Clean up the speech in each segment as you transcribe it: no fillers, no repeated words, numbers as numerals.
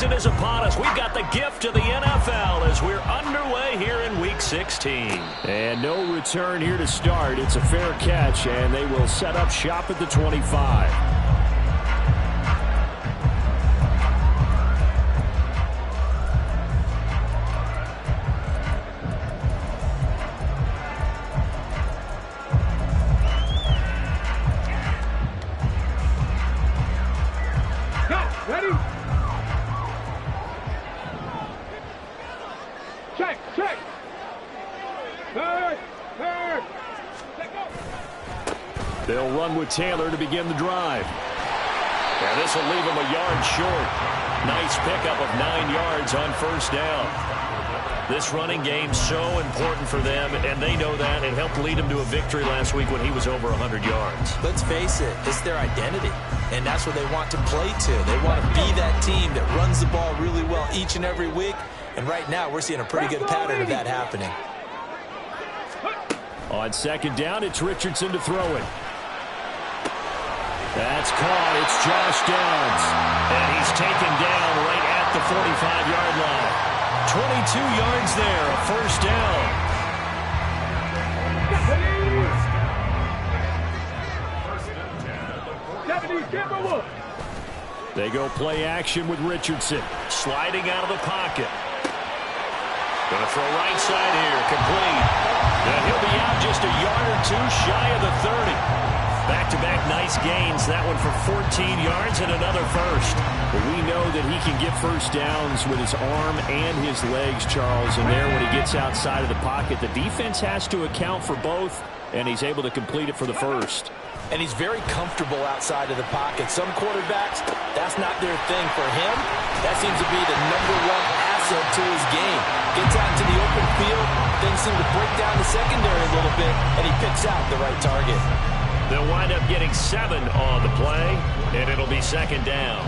season is upon us. We've got the gift of the NFL as we're underway here in Week 16. And no return here to start. It's a fair catch, and they will set up shop at the 25. Ready? Check, check. Third. Let go. They'll run with Taylor to begin the drive. And this will leave him a yard short. Nice pickup of 9 yards on first down. This running game's so important for them, and they know that. It helped lead them to a victory last week when he was over 100 yards. Let's face it, it's their identity, and that's what they want to play to. They want to be that team that runs the ball really well each and every week, and right now we're seeing a pretty good pattern of that happening. On second down, it's Richardson to throw it. That's caught. It's Josh Downs. And he's taken down right at the 45-yard line. 22 yards there, a first down. They go play action with Richardson. Sliding out of the pocket. Going to throw right side here, complete. And he'll be out just a yard or two shy of the 30. Back-to-back nice gains. That one for 14 yards and another first. But we know that he can get first downs with his arm and his legs, Charles. And there, when he gets outside of the pocket, the defense has to account for both, and he's able to complete it for the first. And he's very comfortable outside of the pocket. Some quarterbacks, that's not their thing. For him, that seems to be the #1 asset to his game. Gets out into the open field, things seem to break down the secondary a little bit, and he picks out the right target. They'll wind up getting 7 on the play, and it'll be second down.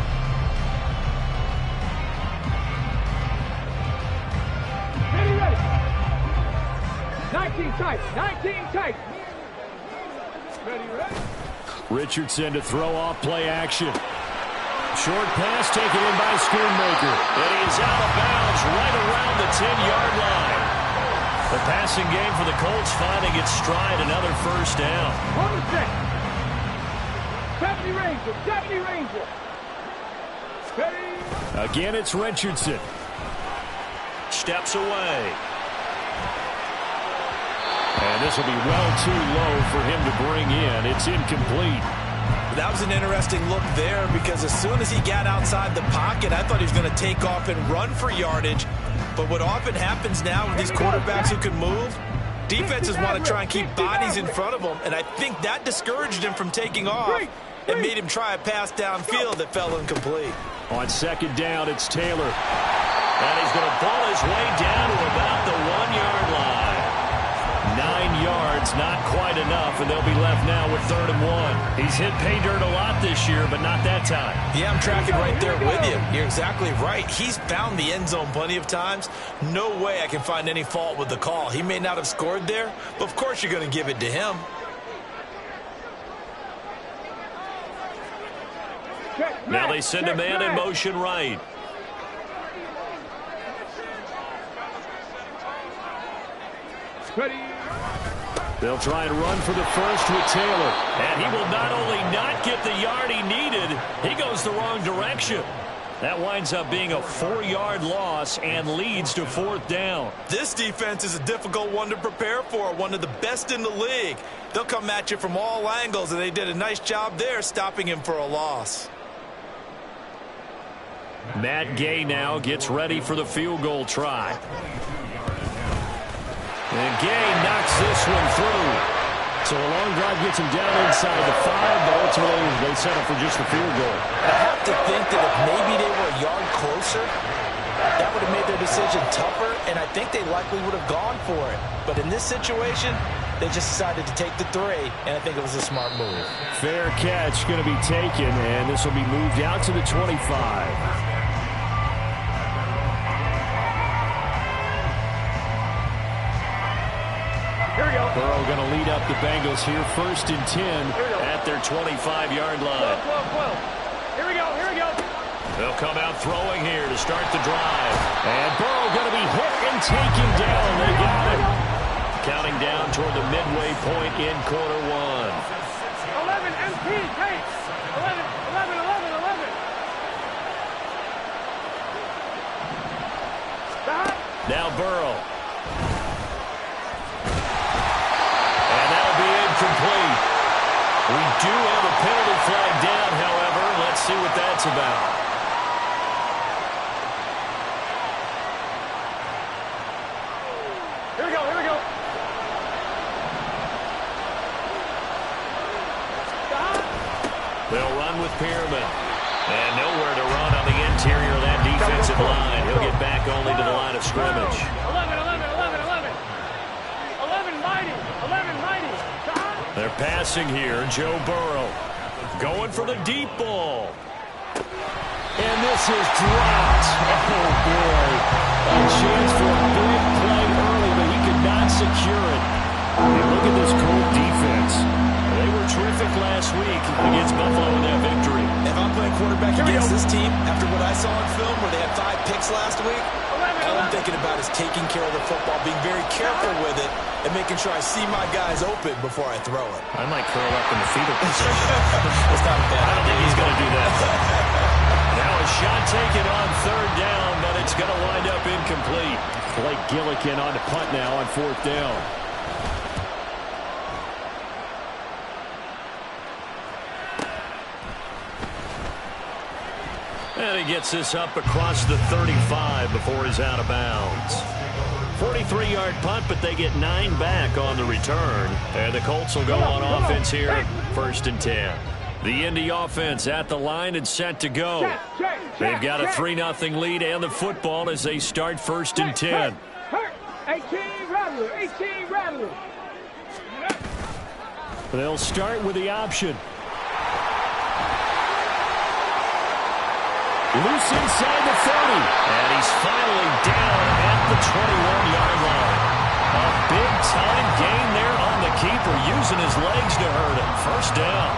Ready. 19 tight. Ready. Richardson to throw off play action. Short pass taken in by Schoonmaker. And he's out of bounds right around the 10-yard line. The passing game for the Colts finding its stride, another first down. On the set. 70 Ranger. Ready. Again, it's Richardson. Steps away. And this will be well too low for him to bring in. It's incomplete. That was an interesting look there because as soon as he got outside the pocket, I thought he was going to take off and run for yardage. But what often happens now with these quarterbacks who can move, defenses want to try and keep bodies in front of them, and I think that discouraged him from taking off and made him try a pass downfield that fell incomplete. On second down, it's Taylor. And he's going to pull his way down to about the 1-yard line. 9 yards, not quite enough, and they'll be left now with 3rd and 1. He's hit pay dirt a lot this year, but not that time. Yeah, I'm tracking right there with you. You're exactly right. He's found the end zone plenty of times. No way I can find any fault with the call. He may not have scored there, but of course you're going to give it to him. Now they send a man in motion right. Ready. They'll try and run for the first with Taylor. And he will not only not get the yard he needed, he goes the wrong direction. That winds up being a 4-yard loss and leads to 4th down. This defense is a difficult one to prepare for, one of the best in the league. They'll come at you from all angles, and they did a nice job there stopping him for a loss. Matt Gay now gets ready for the field goal try. And Gay knocks this one through. So a long drive gets him down inside the 5, but ultimately they settle for just the field goal. I have to think that if maybe they were a yard closer, that would have made their decision tougher, and I think they likely would have gone for it. But in this situation, they just decided to take the 3, and I think it was a smart move. Fair catch going to be taken, and this will be moved out to the 25. Here we go. Burrow going to lead up the Bengals here, 1st and 10 at their 25-yard line. 12. Here we go. They'll come out throwing here to start the drive. And Burrow going to be hit and taken down. They got him. Counting down toward the midway point in quarter one. 11 MP, take. 11, 11, 11, 11. Stop. Now Burrow. And that'll be incomplete. We do have a penalty flag down, however. Let's see what that's about. Here we go, here we go. Stop. They'll run with Pearman. And nowhere to run on the interior of that defensive line. He'll get back only to the line of scrimmage. 11, 11, 11, 11. 11 mighty, 11 mighty. Stop. They're passing here. Joe Burrow going for the deep ball. And this is dropped. Oh, boy. A chance for a big play early, but he could not secure it. And look at this Colt defense. They were terrific last week against Buffalo in that victory. If I'm playing quarterback against this team, after what I saw on film where they had 5 picks last week, all I'm thinking about is taking care of the football, being very careful with it, and making sure I see my guys open before I throw it. I might curl up in the fetal position. It's not bad. I don't think he's going to do that. Now a shot taken on third down, but it's going to wind up incomplete. Blake Gillikin on the punt now on fourth down. And he gets this up across the 35 before he's out of bounds. 43-yard punt, but they get 9 back on the return. And the Colts will go on offense here, 1st and 10. The Indy offense at the line and set to go. They've got a 3-0 lead and the football as they start 1st and 10. 18 Rattler, 18 Rattler. They'll start with the option. Loose inside the 30. And he's finally down at the 21-yard line. A big-time gain there on the keeper, using his legs to hurt him. 1st down.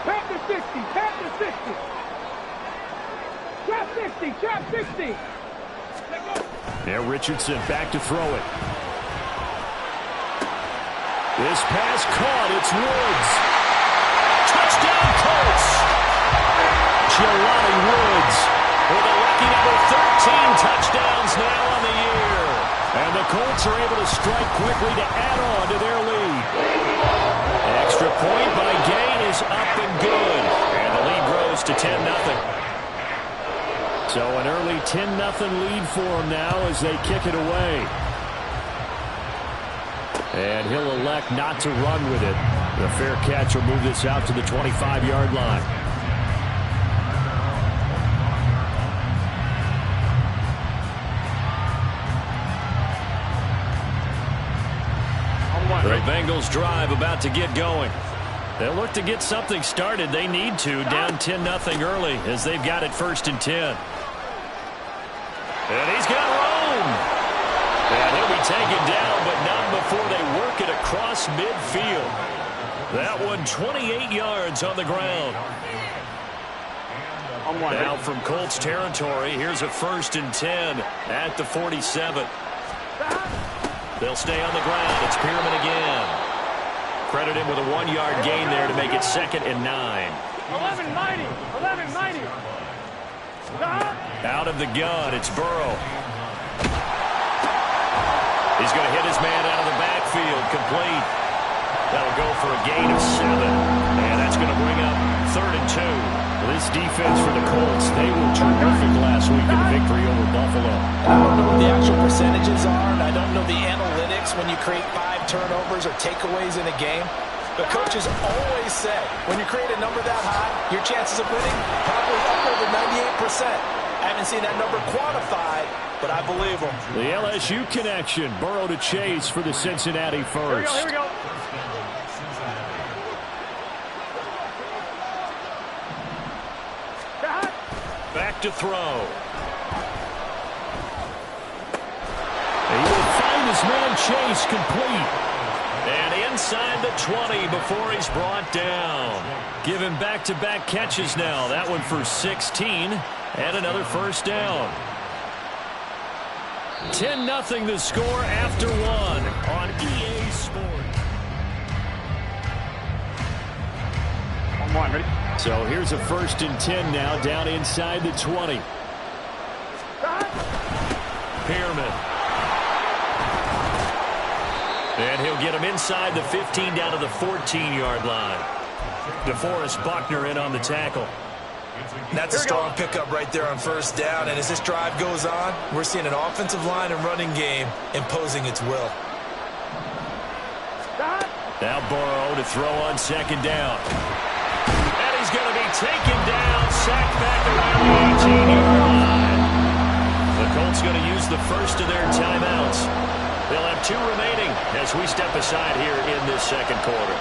Tap to 60, tap to 60. Trap 60, trap 60. Let go. Now Richardson back to throw it. This pass caught. It's Woods. Touchdown, Colts. Jelani Woods With a lucky number 13 touchdowns now on the year. And the Colts are able to strike quickly to add on to their lead. Extra point by Gain is up and good. And the lead grows to 10-0. So an early 10-0 lead for them now as they kick it away. And he'll elect not to run with it. The fair catch will move this out to the 25-yard line. The Bengals drive about to get going. They'll look to get something started. They need to, down 10-0 early as they've got it 1st and 10. And he's got room. And he'll be taken down, but not before they work it across midfield. That one 28 yards on the ground. Now from Colts territory, here's a 1st and 10 at the 47. They'll stay on the ground. It's Pearman again. Credit him with a 1-yard gain there to make it 2nd and 9. 11 mighty. 11 mighty. Out of the gun, it's Burrow. He's going to hit his man out of the backfield. Complete. That'll go for a gain of 7. And that's going to bring up 3rd and 2. This defense for the Colts, they were terrific last week in the victory over Buffalo. I don't know what the actual percentages are, and I don't know the analytics when you create 5 turnovers or takeaways in a game. But coaches always say, when you create a number that high, your chances of winning probably up over 98%. I haven't seen that number quantified, but I believe them. The LSU connection, Burrow to Chase for the Cincinnati first. Here we go. Back to throw. He will find his man Chase complete. And inside the 20 before he's brought down. Giving back-to-back catches now. That one for 16 and another first down. 10-0 the score after one on EA Sports. On 1, ready? So here's a 1st and 10 now, down inside the 20. Pearman. And he'll get him inside the 15 down to the 14-yard line. DeForest Buckner in on the tackle. That's a strong pickup right there on first down. And as this drive goes on, we're seeing an offensive line and running game imposing its will. Now Burrow to throw on 2nd down. And he's going to be taken down, sacked back around the 18-yard line. The Colts going to use the first of their timeouts. They'll have 2 remaining as we step aside here in this 2nd quarter.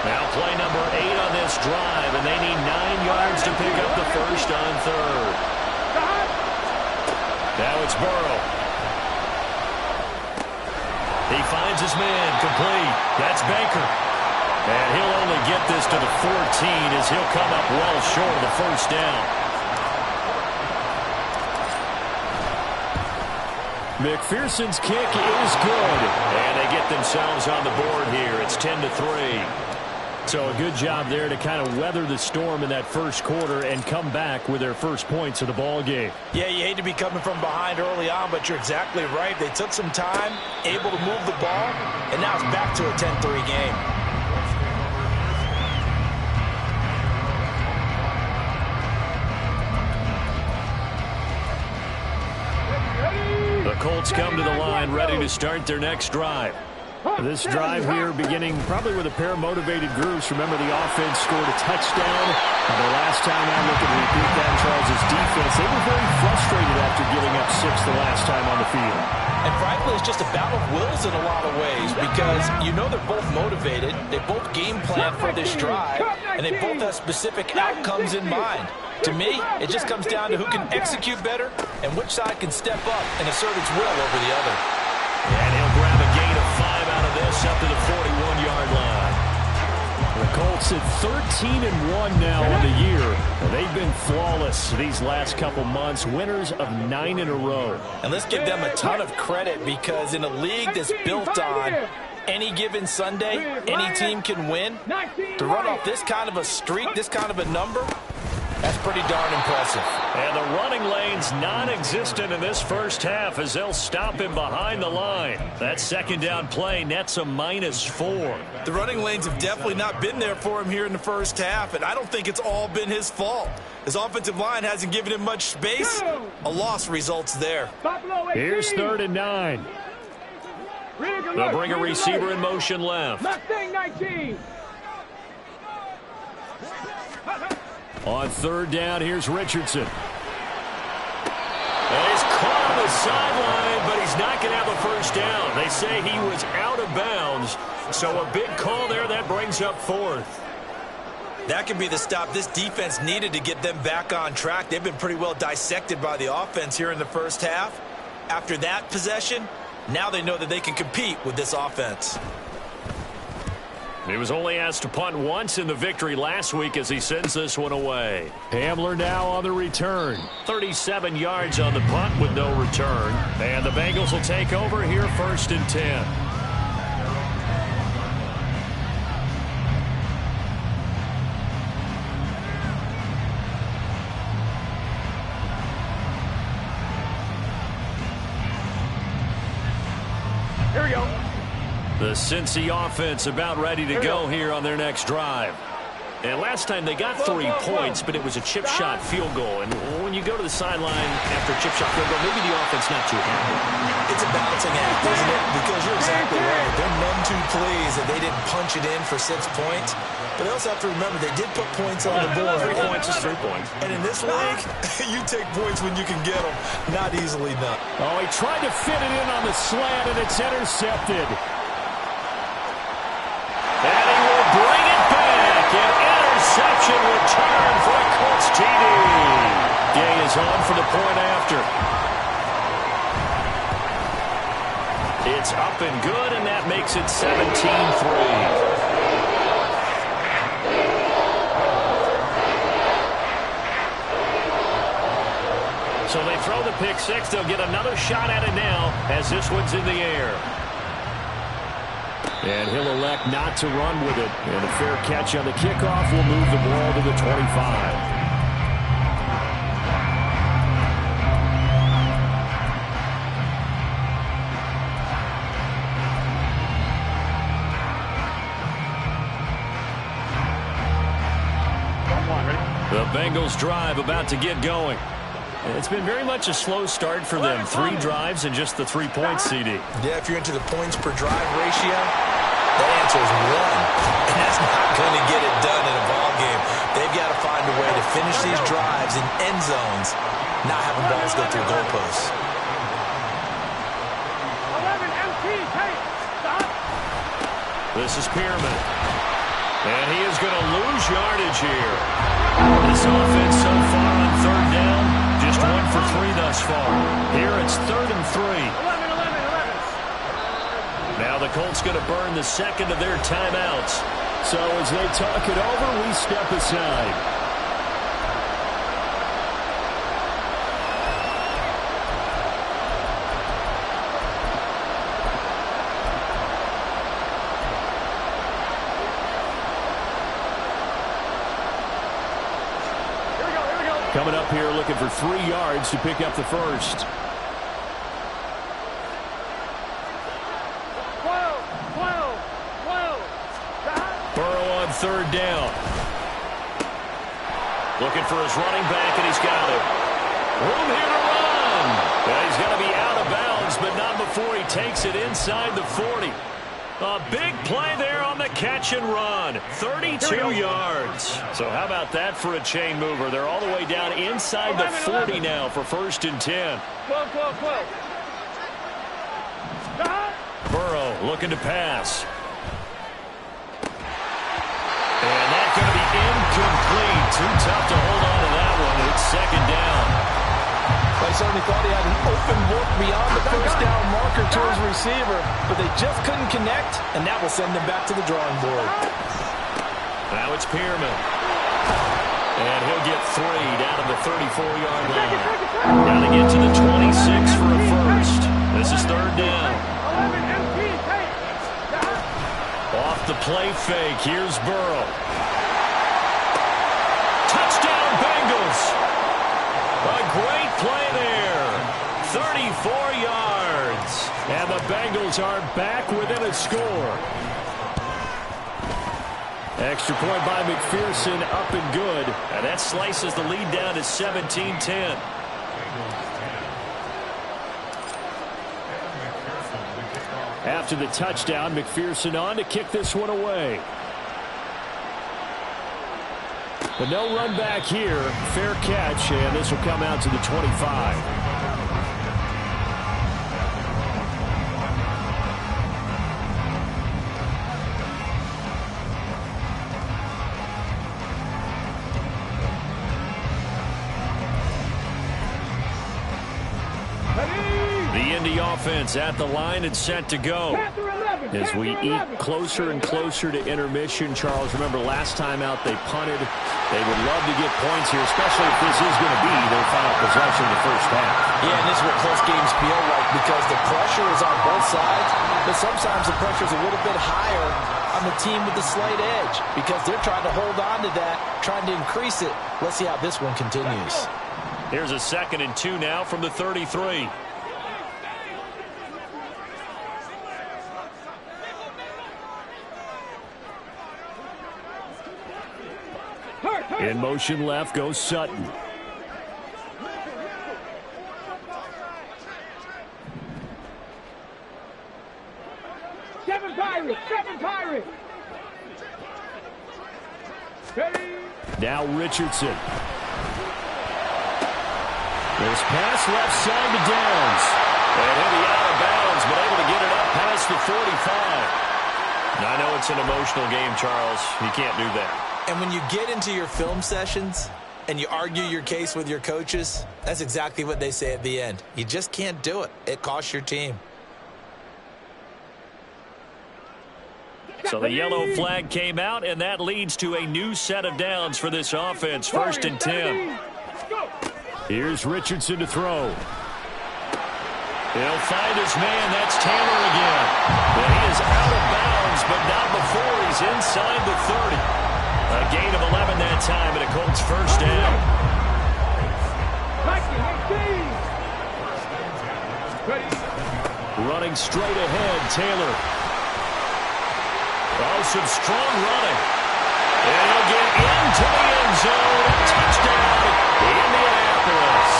Now play number 8 on this drive, and they need 9 yards to pick up the first on 3rd. Now it's Burrow. He finds his man, complete. That's Baker. And he'll only get this to the 14 as he'll come up well short of the first down. McPherson's kick is good. And they get themselves on the board here. It's 10-3. So a good job there to kind of weather the storm in that first quarter and come back with their first points of the ball game. Yeah, you hate to be coming from behind early on, but you're exactly right. They took some time, able to move the ball, and now it's back to a 10-3 game. The Colts come to the line ready to start their next drive. This drive here beginning probably with a pair of motivated groups. Remember, the offense scored a touchdown. The last time I look at repeat that, Charles' defense, they were very frustrated after giving up 6 the last time on the field. And frankly, it's just a battle of wills in a lot of ways because you know they're both motivated. They both game plan for this drive, and they both have specific outcomes in mind. To me, it just comes down to who can execute better and which side can step up and assert its will over the other. And he'll grab a gain of 5 out of this up to the 41-yard line. The Colts at 13-1 now on the year. They've been flawless these last couple months, winners of 9 in a row. And let's give them a ton of credit because in a league that's built on any given Sunday, any team can win. To run off this kind of a streak, this kind of a number, that's pretty darn impressive. And the running lane's non-existent in this first half as they'll stop him behind the line. That 2nd down play nets a -4. The running lanes have definitely not been there for him here in the first half, and I don't think it's all been his fault. His offensive line hasn't given him much space. A loss results there. Here's 3rd and 9. They'll bring a receiver in motion left. On 3rd down, here's Richardson. And he's caught on the sideline, but he's not going to have a first down. They say he was out of bounds, so a big call there that brings up 4th. That could be the stop this defense needed to get them back on track. They've been pretty well dissected by the offense here in the first half. After that possession, now they know that they can compete with this offense. He was only asked to punt once in the victory last week as he sends this one away. Hamler now on the return. 37 yards on the punt with no return. And the Bengals will take over here 1st and 10. Here we go. The Cincy offense about ready to go here on their next drive. And last time they got 3 points, but it was a chip shot field goal. And when you go to the sideline after a chip shot field goal, maybe the offense not too happy. It's a balancing act, isn't it? Because you're exactly right. They're none too pleased that they didn't punch it in for 6 points. But they also have to remember they did put points on the board. 3 points is 3 points. And in this league, you take points when you can get them. Not easily done. Oh, he tried to fit it in on the slant, and it's intercepted. And he will bring it back. An interception return for a Colts TD. Gay is on for the point after. It's That's up and good, and that makes it 17-3. So they throw the pick six. They'll get another shot at it now as this one's in the air. And he'll elect not to run with it. And a fair catch on the kickoff will move the ball to the 25. The Bengals drive about to get going. It's been very much a slow start for them. 3 drives and just the 3 points, CD. Yeah, if you're into the points per drive ratio, that answer is 1. And that's not going to get it done in a ball game. They've got to find a way to finish these drives in end zones, not having balls go through goalposts. 11 MT, take, stop. This is Pearman. And he is going to lose yardage here. This offense so far on third down, just 1 for 3 thus far. Here it's 3rd and 3. 11. Now the Colts going to burn the second of their timeouts. So as they talk it over, we step aside. Coming up here looking for 3 yards to pick up the first. 12. Burrow on third down. Looking for his running back, and he's got it. Room here to run. He's going to be out of bounds, but not before he takes it inside the 40. A big play there on the catch and run. 32 yards. So how about that for a chain mover? They're all the way down inside the 40 now for 1st and 10. 12. Burrow looking to pass. And that's going to be incomplete. Too tough to hold on to that one. It's 2nd down. They certainly thought he had an open look beyond the first down marker to his receiver, but they just couldn't connect, and that will send them back to the drawing board. Now it's Pearman. And he'll get 3 down to the 34-yard line. Got to get to the 26 for a first. This is 3rd down. 11 MT, take, stop. Off the play fake. Here's Burrow. Touchdown, Bengals. A great play there. 34 yards. And the Bengals are back within a score. Extra point by McPherson, up and good. And that slices the lead down to 17-10. After the touchdown, McPherson on to kick this one away. But no run back here. Fair catch, and this will come out to the 25. The Indy offense at the line and set to go. As we eat closer and closer to intermission, Charles, remember last time out they punted. They would love to get points here, especially if this is going to be their final possession of the first half. Yeah, and this is what close games feel like because the pressure is on both sides, but sometimes the pressure is a little bit higher on the team with the slight edge because they're trying to hold on to that, trying to increase it. Let's see how this one continues. Here's a 2nd and 2 now from the 33. In motion left goes Sutton. Seven Pirates. Now Richardson. This pass left side to Downs. And he'll be out of bounds, but able to get it up past the 45. Now, I know it's an emotional game, Charles. You can't do that. And when you get into your film sessions and you argue your case with your coaches, that's exactly what they say at the end. You just can't do it. It costs your team. So the yellow flag came out, and that leads to a new set of downs for this offense. 1st and 10. Here's Richardson to throw. He'll find his man. That's Taylor again. And he is out of bounds, but not before he's inside the 30. A gain of 11 that time, and a Colts 1st down. Running straight ahead, Taylor. Oh, some strong running. And he'll get into the end zone. A touchdown, Indianapolis.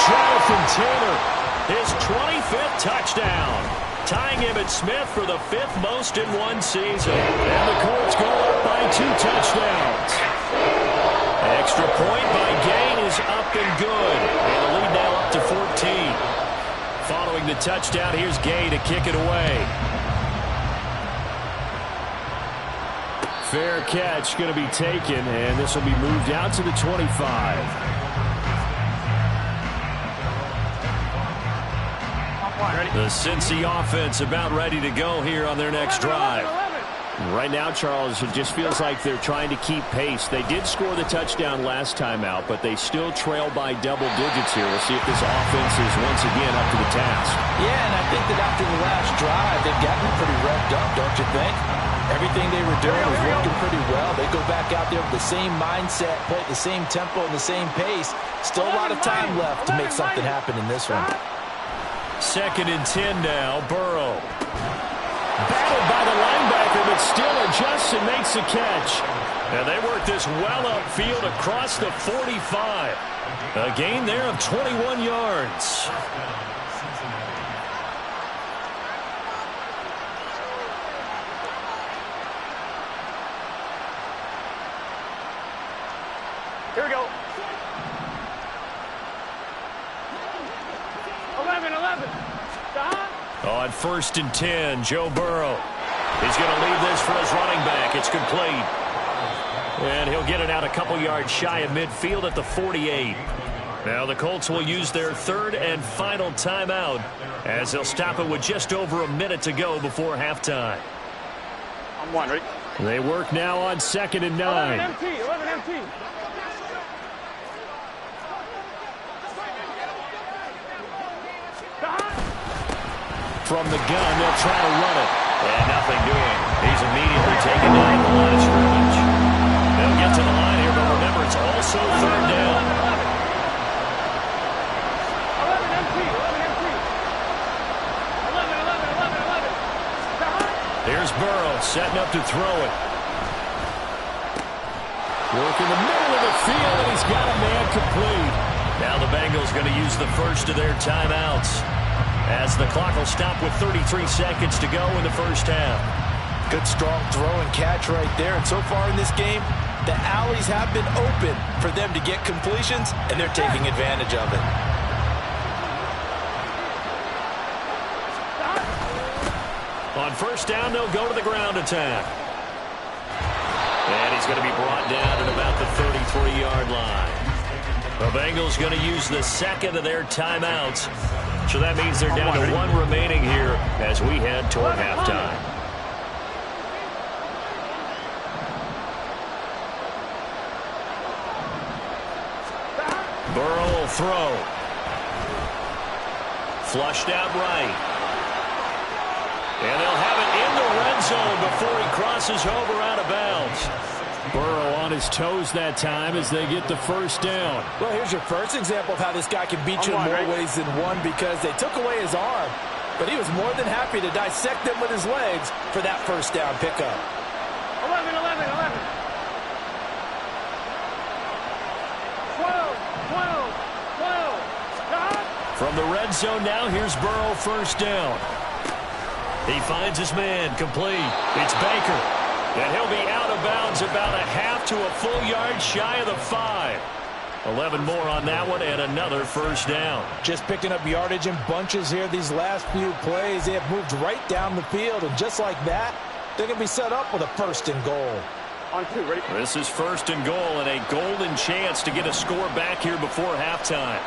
Jonathan Taylor, his 25th touchdown, tying Emmitt Smith for the 5th most in one season. And the Colts go up by 2 touchdowns. Extra point by Gain is up and good. And the lead now up to 14. Following the touchdown, here's Gay to kick it away. Fair catch going to be taken, and this will be moved out to the 25. The Cincy offense about ready to go here on their next drive. Right now, Charles, it just feels like they're trying to keep pace. They did score the touchdown last time out, but they still trail by double digits here. We'll see if this offense is once again up to the task. Yeah, and I think that after the last drive, they've gotten pretty revved up, don't you think? Everything they were doing was working pretty well. They go back out there with the same mindset, play at the same tempo and the same pace. Still a lot of time left to make something happen in this one. 2nd and 10 now, Burrow. Battled by the linebacker, but still adjusts and makes a catch. And they work this well upfield across the 45. A gain there of 21 yards. Here we go. 11. On 1st and 10, Joe Burrow. He's going to leave this for his running back. It's complete. And he'll get it out a couple yards shy of midfield at the 48. Now the Colts will use their 3rd and final timeout as they'll stop it with just over a minute to go before halftime. I'm one, ready? They work now on 2nd and 9. 11 MT. From the gun, they'll try to run it. And nothing doing. He's immediately taken down at the line of scrimmage. They'll get to the line here, but remember, it's also 3rd down. 11 MT. 11. Here's Burrow setting up to throw it. Work in the middle of the field, and he's got a man complete. Now the Bengals going to use the first of their timeouts, as the clock will stop with 33 seconds to go in the 1st half. Good strong throw and catch right there. And so far in this game, the alleys have been open for them to get completions, and they're taking advantage of it. On 1st down, they'll go to the ground attack. And he's going to be brought down at about the 33-yard line. The Bengals going to use the 2nd of their timeouts. So that means they're down to 1 remaining here as we head toward halftime. Burrow will throw. Flushed out right. And they'll have it in the red zone before he crosses over out of bounds. Burrow on his toes that time as they get the 1st down. Well, here's your first example of how this guy can beat you in more ways than one, because they took away his arm, but he was more than happy to dissect them with his legs for that 1st down pickup. 11. 12. From the red zone now, here's Burrow 1st down. He finds his man, complete. It's Baker. And he'll be out of bounds about a half to a full yard shy of the 5. 11 more on that one, and another 1st down. Just picking up yardage in bunches here these last few plays. They have moved right down the field, and just like that, they're going to be set up with a 1st and goal. On 2, ready? This is 1st and goal, and a golden chance to get a score back here before halftime.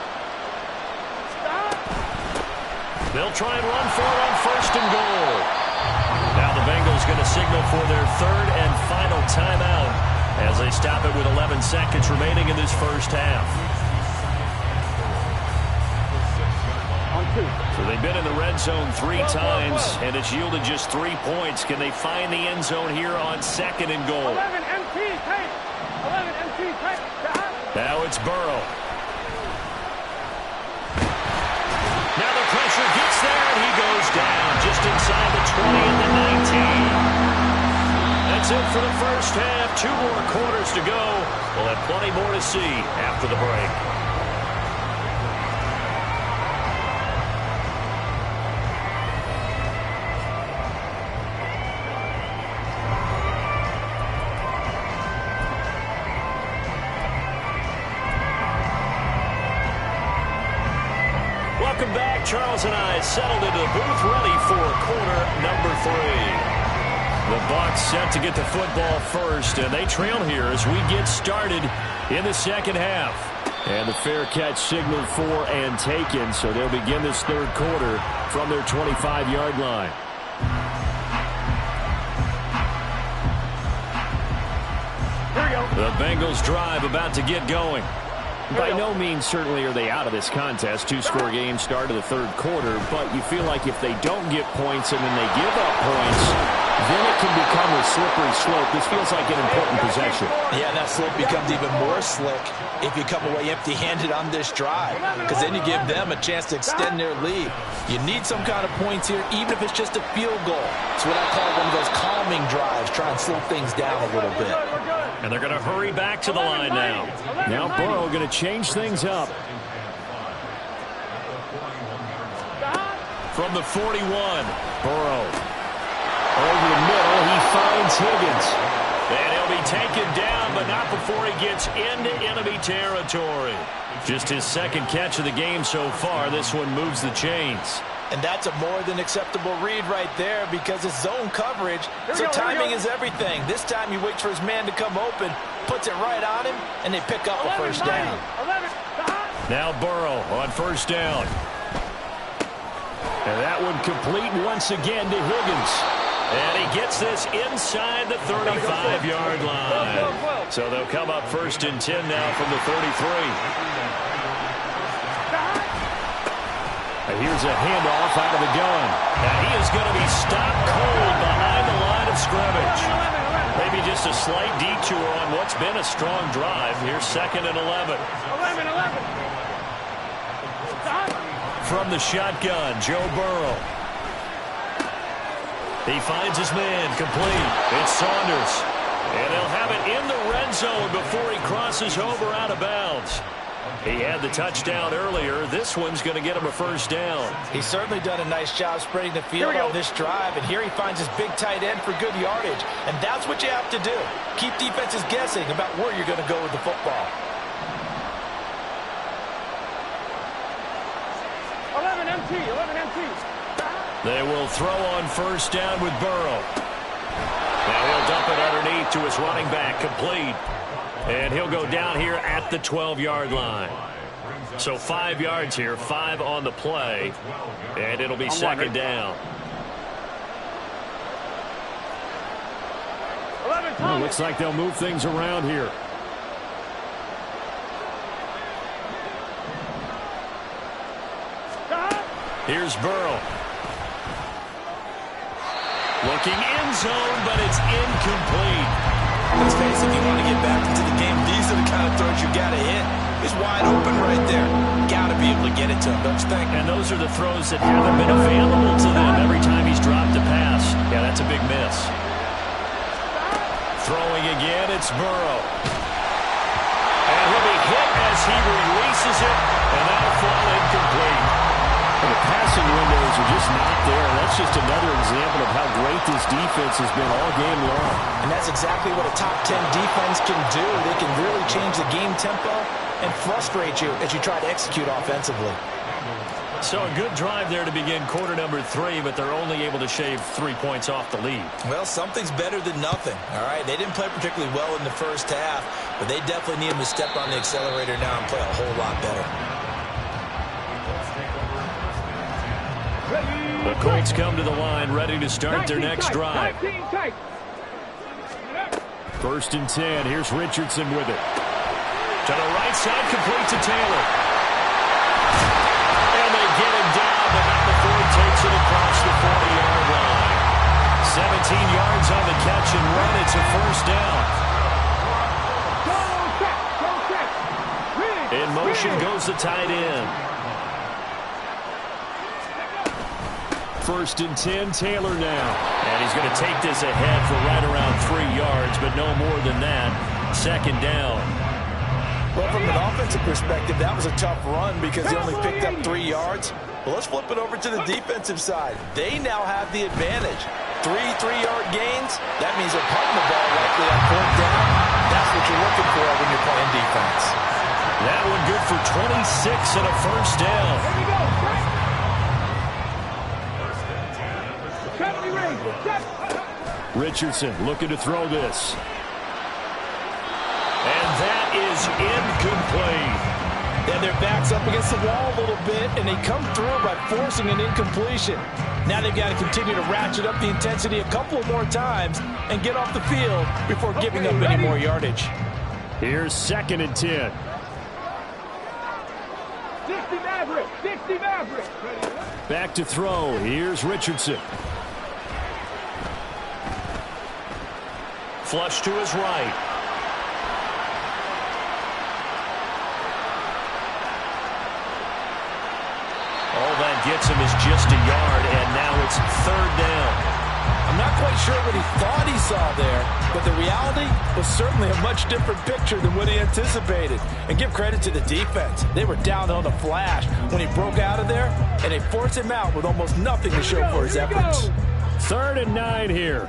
They'll try and run for it on 1st and goal. Now the Bengals Bengals going to signal for their third and final timeout as they stop it with 11 seconds remaining in this first half. So they've been in the red zone 3 times, and it's yielded just 3 points. Can they find the end zone here on 2nd and goal? 11 MT, take. 11 MT, take. Now it's Burrow. Now the pressure gets there, and he goes down just inside the 20 and the 19. That's it for the first half. 2 more quarters to go. We'll have plenty more to see after the break. Welcome back. Charles and I settled into the booth ready for quarter number 3. The Bucs set to get the football first, and they trail here as we get started in the second half. And the fair catch signaled for and taken, so they'll begin this third quarter from their 25-yard line. The Bengals drive about to get going. By no means certainly are they out of this contest. 2-score game start of the third quarter, but you feel like if they don't get points and then they give up points, then it can become a slippery slope. This feels like an important possession. Yeah, that slope becomes even more slick if you come away empty-handed on this drive, because then you give them a chance to extend their lead. You need some kind of points here, even if it's just a field goal. It's what I call one of those calming drives, try and slow things down a little bit. And they're going to hurry back to the line now. Now Burrow going to change things up. From the 41, Burrow over the middle. He finds Higgins. and he'll be taken down, but not before he gets into enemy territory. Just his second catch of the game so far. This one moves the chains. And that's a more than acceptable read right there, because it's zone coverage, so timing is everything. This time he waits for his man to come open, puts it right on him, and they pick up a first down. Now Burrow on first down. And that one complete once again to Higgins. And he gets this inside the 35-yard line. So they'll come up 1st and 10 now from the 33. Here's a handoff out of the gun. And he is going to be stopped cold behind the line of scrimmage. Maybe just a slight detour on what's been a strong drive. Here's 2nd and 11. From the shotgun, Joe Burrow. He finds his man, complete. It's Saunders. And they'll have it in the red zone before he crosses over out of bounds. He had the touchdown earlier. This one's going to get him a first down. He's certainly done a nice job spreading the field on this drive, and here he finds his big tight end for good yardage. And that's what you have to do. Keep defenses guessing about where you're going to go with the football. 11 MT. They will throw on first down with Burrow. Now he'll dump it underneath to his running back, complete. And he'll go down here at the 12-yard line. So 5 yards here, 5 on the play. And it'll be second down. Well, looks like they'll move things around here. Here's Burrow. Looking end zone, but it's incomplete. Let's face it, if you want to get back into the game, these are the kind of throws you got to hit. He's wide open right there. Got to be able to get it to him, don't you think? And those are the throws that haven't been available to them every time he's dropped a pass. Yeah, that's a big miss. Throwing again, it's Burrow. And he'll be hit as he releases it, and that'll fall incomplete. The passing windows are just not there. That's just another example of how great this defense has been all game long. And that's exactly what a top 10 defense can do. They can really change the game tempo and frustrate you as you try to execute offensively. So a good drive there to begin quarter number 3, but they're only able to shave 3 points off the lead. Well, something's better than nothing, all right? They didn't play particularly well in the first half, but they definitely need him to step on the accelerator now and play a whole lot better. Ready. The Colts come to the line, ready to start their next drive. 19 tight. 1st and 10. Here's Richardson with it. To the right side, complete to Taylor. And they get him down, but not before he takes it across the 40-yard line. 17 yards on the catch and run. It's a 1st down. In motion goes the tight end. 1st and 10, Taylor now. And he's going to take this ahead for right around 3 yards, but no more than that. 2nd down. Well, from an offensive perspective, that was a tough run because he only picked up 3 yards. Well, let's flip it over to the defensive side. They now have the advantage. 3 3-yard gains, that means they're punting the ball likely on 4th down. That's what you're looking for when you're playing defense. That one good for 26 and a 1st down. Here we go. Richardson looking to throw this. And that is incomplete. And their back's up against the wall a little bit, and they come through by forcing an incompletion. Now they've got to continue to ratchet up the intensity a couple more times and get off the field before giving up any more yardage. Here's 2nd and 10. 60 Maverick. 60 Maverick. Back to throw. Here's Richardson. Flush to his right. All that gets him is just a yard, and now it's 3rd down. I'm not quite sure what he thought he saw there, but the reality was certainly a much different picture than what he anticipated. And give credit to the defense. They were down on a flash when he broke out of there, and they forced him out with almost nothing to show for his efforts. 3rd and 9 here.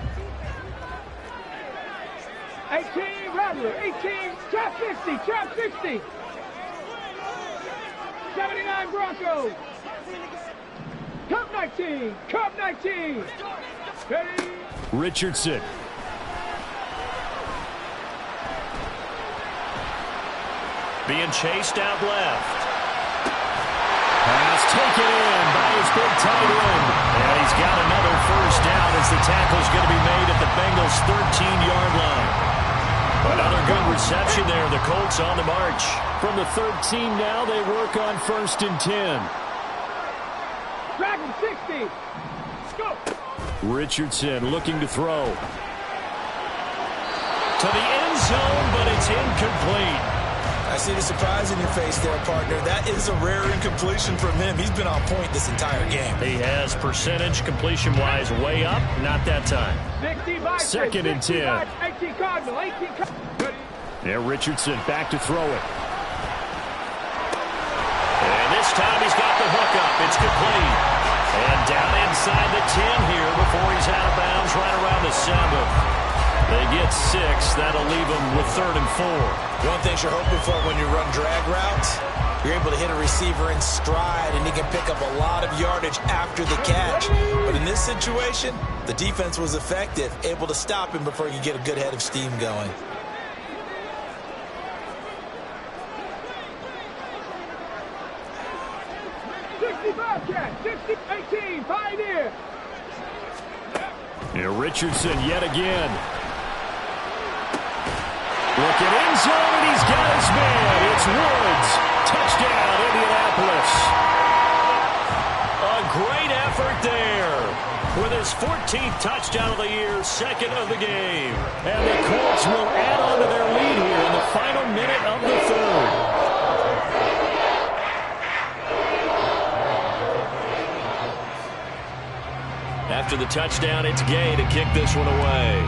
18 Rattler. 18. Trap 60. Trap 60. 79 Broncos. Cup 19. Cup 19. Ready. Richardson. Being chased out left. Pass taken in by his big tight end. And he's got another 1st down as the tackle's going to be made at the Bengals' 13-yard line. Another good reception there. The Colts on the march. From the 13 now, they work on 1st and 10. Dragon 60. Go. Richardson looking to throw. To the end zone, but it's incomplete. I see the surprise in your face there, partner. That is a rare incompletion from him. He's been on point this entire game. He has percentage completion-wise way up. Not that time. 2nd and 10. 18 Cardinal. 18 Cardinal. Yeah, Richardson back to throw it. And this time he's got the hook up. It's complete. And down inside the 10 here before he's out of bounds right around the 7. They get 6. That'll leave them with 3rd and 4. One thing you're hoping for when you run drag routes, you're able to hit a receiver in stride, and he can pick up a lot of yardage after the catch. But in this situation, the defense was effective, able to stop him before he could get a good head of steam going. Bobcat, 60, 18, Pioneer. Yeah, Richardson yet again. Looking end zone, and he's got his man. It's Woods. Touchdown, Indianapolis. A great effort there. With his 14th touchdown of the year, 2nd of the game. And the Colts will add on to their lead here in the final minute of the 3rd. After the touchdown, it's Gay to kick this one away.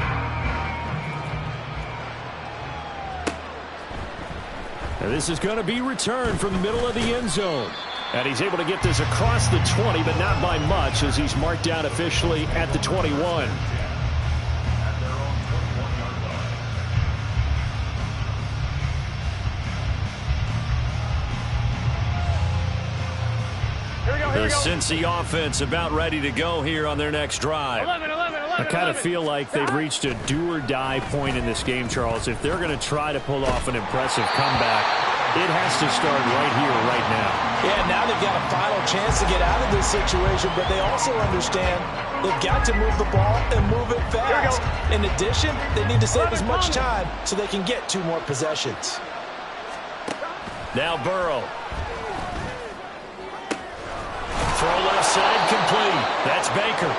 And this is going to be returned from the middle of the end zone. And he's able to get this across the 20, but not by much, as he's marked down officially at the 21. The Cincy offense about ready to go here on their next drive. 11. I kind of feel like they've reached a do-or-die point in this game, Charles. If they're going to try to pull off an impressive comeback, It has to start right here, right now. Yeah, now they've got a final chance to get out of this situation, but they also understand they've got to move the ball and move it fast. In addition, they need to save as much time so they can get 2 more possessions. Now Burrow. Throw left side complete. That's Baker.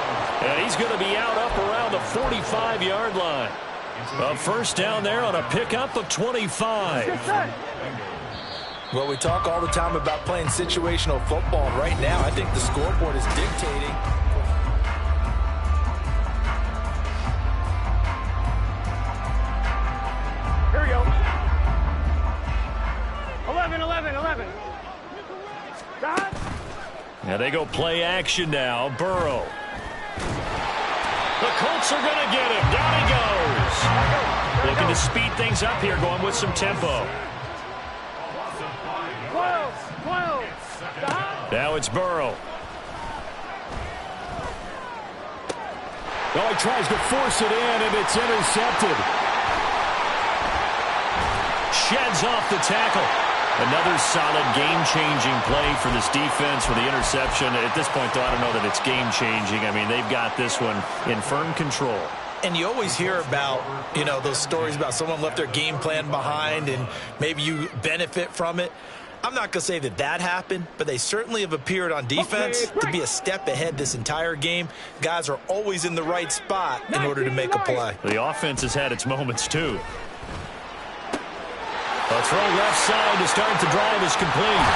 And he's going to be out up around the 45-yard line. A first down there on a pickup of 25. Well, we talk all the time about playing situational football. Right now, I think the scoreboard is dictating. Here we go. 11. Now they go play action now. Burrow. The Colts are going to get him. Down he goes. Looking to speed things up here, going with some tempo. 12. Now it's Burrow. Oh, he tries to force it in, and it's intercepted. Sheds off the tackle. Another solid game-changing play for this defense with the interception. At this point, though, I don't know that it's game-changing. I mean, they've got this one in firm control. And you always hear about, those stories about someone left their game plan behind and maybe you benefit from it. I'm not going to say that that happened, but they certainly have appeared on defense to be a step ahead this entire game. Guys are always in the right spot in order to make a play. The offense has had its moments, too. A throw left side to start the drive is complete.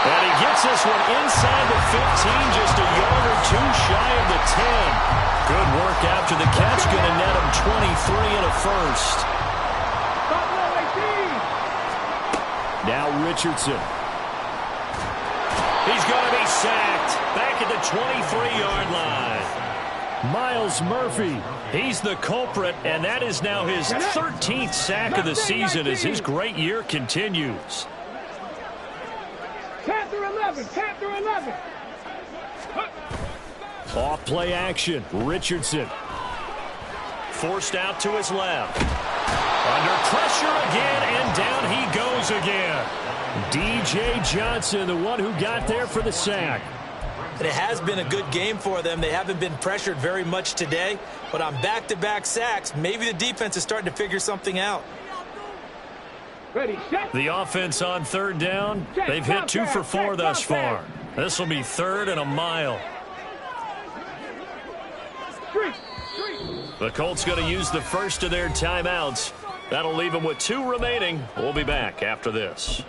And he gets this one inside the 15, just a yard or 2 shy of the 10. Good work after the catch, going to net him 23 and a first. Now Richardson. He's going to be sacked back at the 23-yard line. Miles Murphy. He's the culprit, and that is now his 13th sack of the season as his great year continues. 10 through 11. Off play action. Richardson. Forced out to his left. Under pressure again, and down he goes again. DJ Johnson, the one who got there for the sack. And it has been a good game for them. They haven't been pressured very much today, but on back-to-back sacks, maybe the defense is starting to figure something out. The offense on third down, they've hit 2 for 4 thus far. This will be 3rd and a mile. The Colts going to use the first of their timeouts. That'll leave them with 2 remaining. We'll be back after this.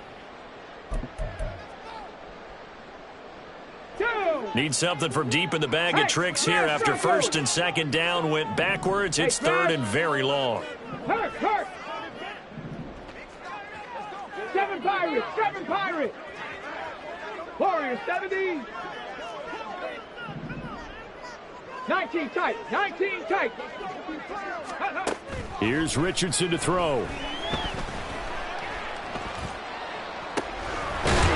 Need something from deep in the bag of tricks here after 1st and 2nd down went backwards. It's 3rd and very long. Hurt. 7 Pirates. Warriors 70. 19 tight. Here's Richardson to throw.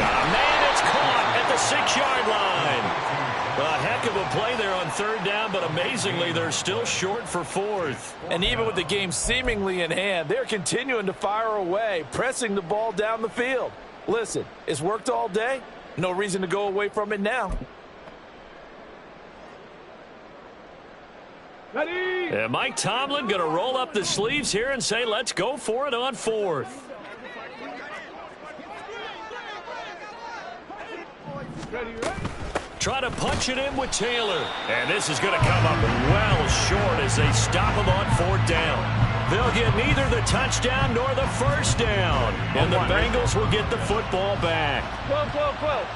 Man, it's caught at the 6-yard line. A heck of a play there on 3rd down, but amazingly, they're still short for 4th. And even with the game seemingly in hand, they're continuing to fire away, pressing the ball down the field. Listen, it's worked all day. No reason to go away from it now. And Mike Tomlin going to roll up the sleeves here and say, let's go for it on 4th. Try to punch it in with Taylor. And this is going to come up well short as they stop him on 4th down. They'll get neither the touchdown nor the first down. And the Bengals will get the football back. 12.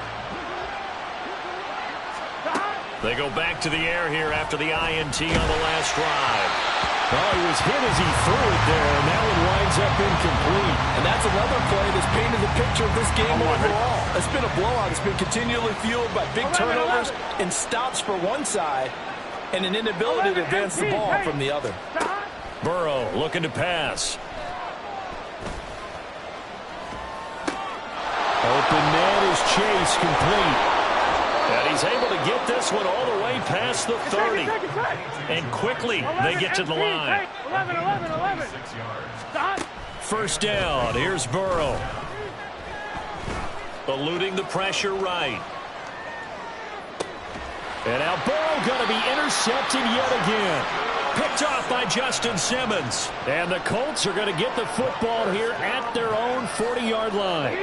They go back to the air here after the INT on the last drive. Oh, he was hit as he threw it there, and that one winds up incomplete. And that's another play that's painted the picture of this game overall. It's been a blowout. It's been continually fueled by big turnovers and stops for one side and an inability to advance the ball from the other. Burrow looking to pass. Open man is Chase, complete. And he's able to get this one all the way past the 30. And quickly, they get to the line. 11. First down, here's Burrow. Eluding the pressure right. And now Burrow going to be intercepted yet again. Picked off by Justin Simmons. And the Colts are going to get the football here at their own 40-yard line.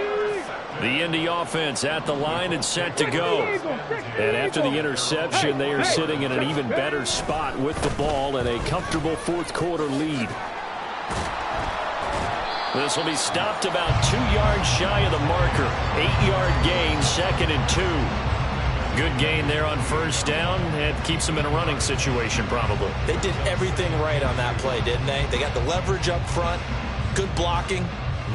The Indy offense at the line and set to go. And after the interception, they are sitting in an even better spot with the ball and a comfortable fourth-quarter lead. This will be stopped about 2 yards shy of the marker. 8-yard gain, 2nd and 2. Good gain there on first down. It keeps them in a running situation, probably. They did everything right on that play, didn't they? They got the leverage up front, good blocking,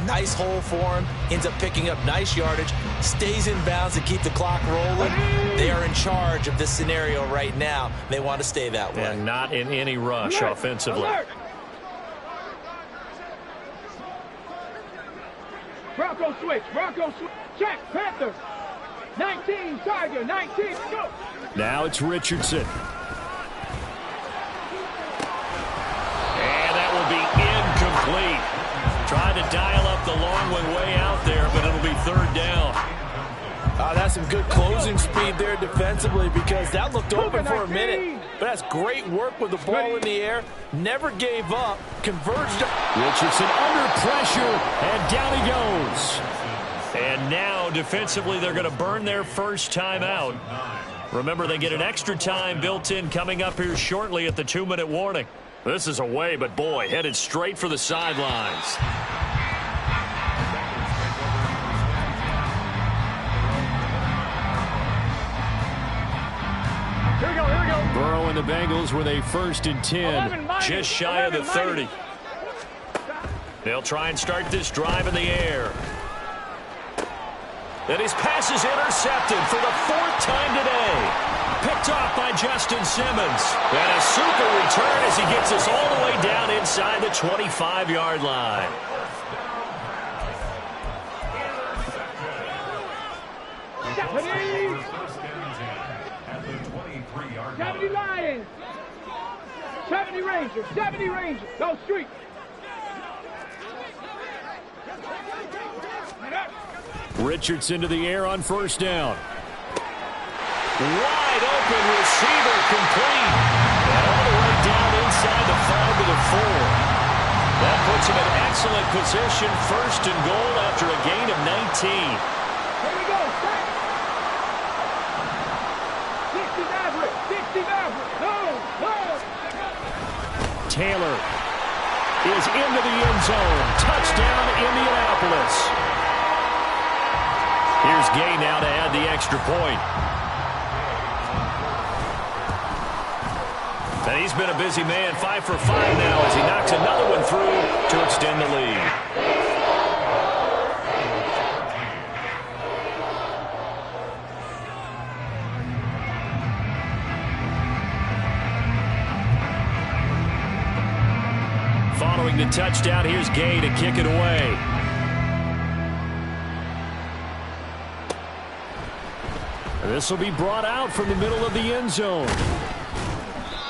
nice hole for him, ends up picking up nice yardage, stays in bounds to keep the clock rolling. They are in charge of this scenario right now. They want to stay that way. And not in any rush offensively. Bronco switch. Check. Panthers. 19, Tiger. 19. Go. Now it's Richardson. And that will be incomplete. Trying to dial up the long one way out there, but it'll be 3rd down. That's some good closing speed there defensively because that looked open for a minute. But that's great work with the ball in the air. Never gave up. Converged. Richardson under pressure, and down he goes. And now, defensively, they're going to burn their first time out. Remember, they get an extra time built in coming up here shortly at the 2-minute warning. This is away, but boy, headed straight for the sidelines. Here we go. Burrow and the Bengals with a 1st and 10. Just shy of the 30. They'll try and start this drive in the air. And his pass is intercepted for the 4th time today. Picked off by Justin Simmons. And a super return as he gets us all the way down inside the 25-yard line. Japanese. 70 Lions. 70 Rangers. 70 Rangers. Go street. Richardson to the air on 1st down. Wide open receiver complete. And all the way down inside the 5 to the 4. That puts him in excellent position. 1st and goal after a gain of 19. Here we go. 60 Maverick. 60 Maverick. No. Taylor is into the end zone. Touchdown, Indianapolis. Here's Gay now to add the extra point. And he's been a busy man, 5 for 5 now as he knocks another one through to extend the lead. Following the touchdown, here's Gay to kick it away. This will be brought out from the middle of the end zone.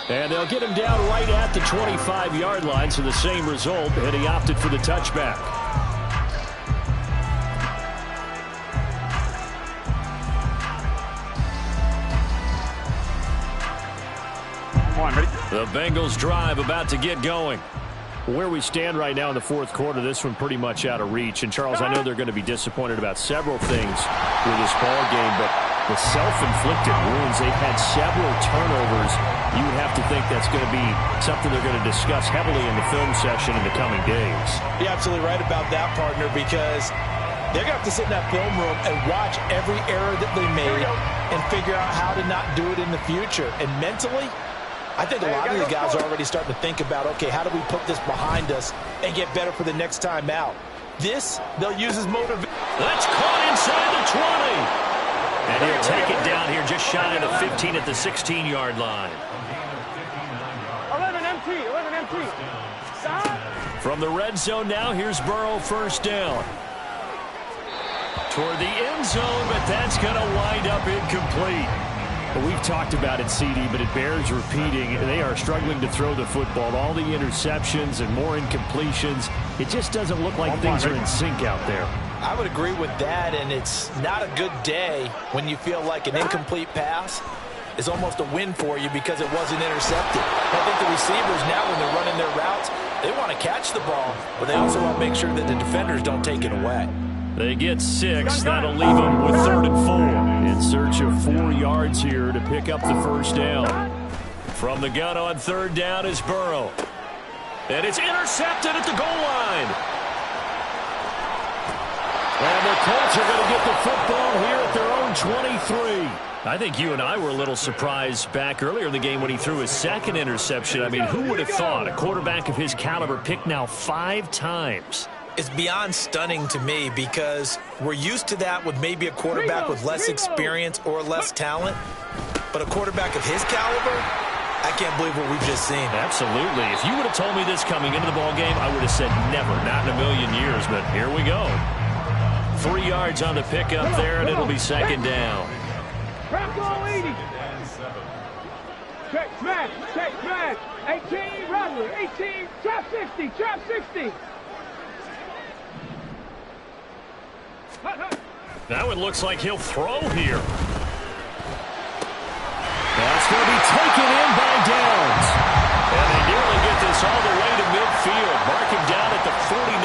And they'll get him down right at the 25-yard line, so the same result, and he opted for the touchback. The Bengals drive about to get going. Where we stand right now in the 4th quarter, this one pretty much out of reach. And, Charles, I know they're going to be disappointed about several things with this ball game, but the self-inflicted wounds, they've had several turnovers. You would have to think that's going to be something they're going to discuss heavily in the film session in the coming days. You're absolutely right about that, partner, because they're going to have to sit in that film room and watch every error that they made and figure out how to not do it in the future. And mentally, I think a lot of the guys are already starting to think about, okay, how do we put this behind us and get better for the next time out? This, they'll use as motivation. That's caught inside the 20. And he'll take it down here just shy of the 15 at the 16-yard line. 11 MT. Stop. From the red zone now, here's Burrow, 1st down. Toward the end zone, but that's going to wind up incomplete. Well, we've talked about it, CD, but it bears repeating. They are struggling to throw the football. All the interceptions and more incompletions. It just doesn't look like things are in sync out there. I would agree with that, and it's not a good day when you feel like an incomplete pass is almost a win for you because it wasn't intercepted. I think the receivers now, when they're running their routes, they want to catch the ball, but they also want to make sure that the defenders don't take it away. They get 6. That'll leave them with 3rd and 4. In search of 4 yards here to pick up the first down. From the gun on 3rd down is Burrow. And it's intercepted at the goal line. And the Colts are going to get the football here at their own 23. I think you and I were a little surprised back earlier in the game when he threw his 2nd interception. I mean, who would have thought a quarterback of his caliber picked now 5 times? It's beyond stunning to me because we're used to that with maybe a quarterback with less experience or less talent. But a quarterback of his caliber, I can't believe what we've just seen. Absolutely. If you would have told me this coming into the ball game, I would have said never, not in a million years. But here we go. 3 yards on the pickup there, and it'll be 2nd down. Bronco 80. Check smash. 18, Rodley. 18, trap 60, trap 60. Now it looks like he'll throw here. That's going to be taken in by Downs. And they nearly get this all the way to midfield. Mark him down at the 49.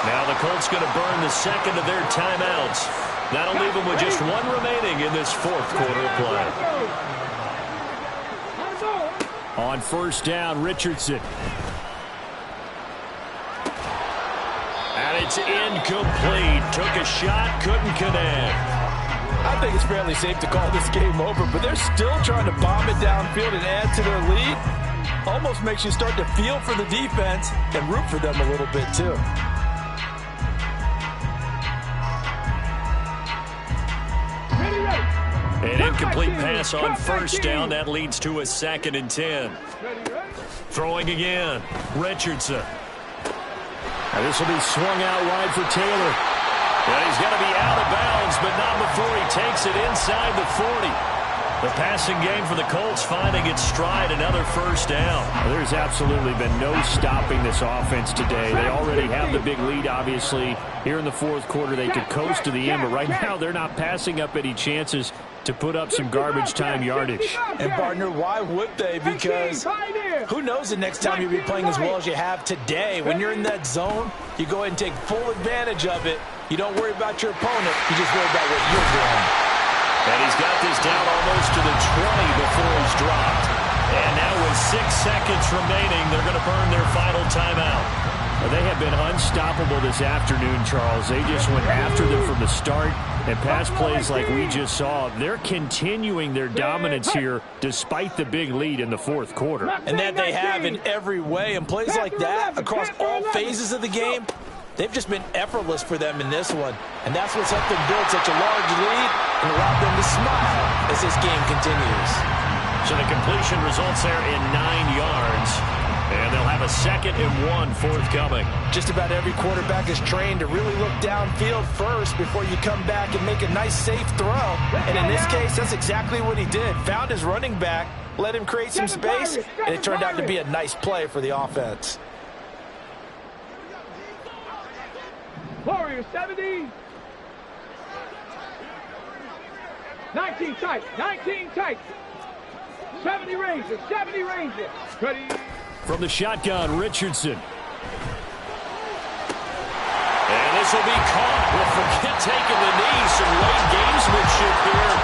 Now the Colts going to burn the 2nd of their timeouts. That'll leave them with just 1 remaining in this 4th quarter of play. On 1st down, Richardson. And it's incomplete. Took a shot, couldn't connect. I think it's fairly safe to call this game over, but they're still trying to bomb it downfield and add to their lead. Almost makes you start to feel for the defense and root for them a little bit, too. An incomplete pass on 1st down. That leads to a 2nd and 10. Throwing again. Richardson. Now this will be swung out wide for Taylor. And he's going to be out of bounds, but not before he takes it inside the 40. The passing game for the Colts finding its stride, another 1st down. Well, there's absolutely been no stopping this offense today. They already have the big lead, obviously. Here in the 4th quarter, they could coast to the end, but right now they're not passing up any chances to put up some garbage time yardage. And, partner, why would they? Because who knows the next time you'll be playing as well as you have today. When you're in that zone, you go ahead and take full advantage of it. You don't worry about your opponent. You just worry about what you're doing. And he's got this down almost to the 20 before he's dropped. And now with 6 seconds remaining, they're going to burn their final timeout. Well, they have been unstoppable this afternoon, Charles. They just went after them from the start. And pass plays like we just saw, they're continuing their dominance here despite the big lead in the 4th quarter. And that they have in every way. And plays like that across all phases of the game, they've just been effortless for them in this one. And that's what's helped them build such a large lead and allowed them to smile as this game continues. So the completion results there in 9 yards. And they'll have a 2nd and 1 forthcoming. Just about every quarterback is trained to really look downfield first before you come back and make a nice, safe throw. And in this case, that's exactly what he did. Found his running back, let him create some space, and it turned out to be a nice play for the offense. Warriors 70. 19 tight. 19 tight. 70 Rangers. 70 Rangers. Ready. From the shotgun, Richardson. And this will be caught. We'll forget taking the knee. Some late gamesmanship here.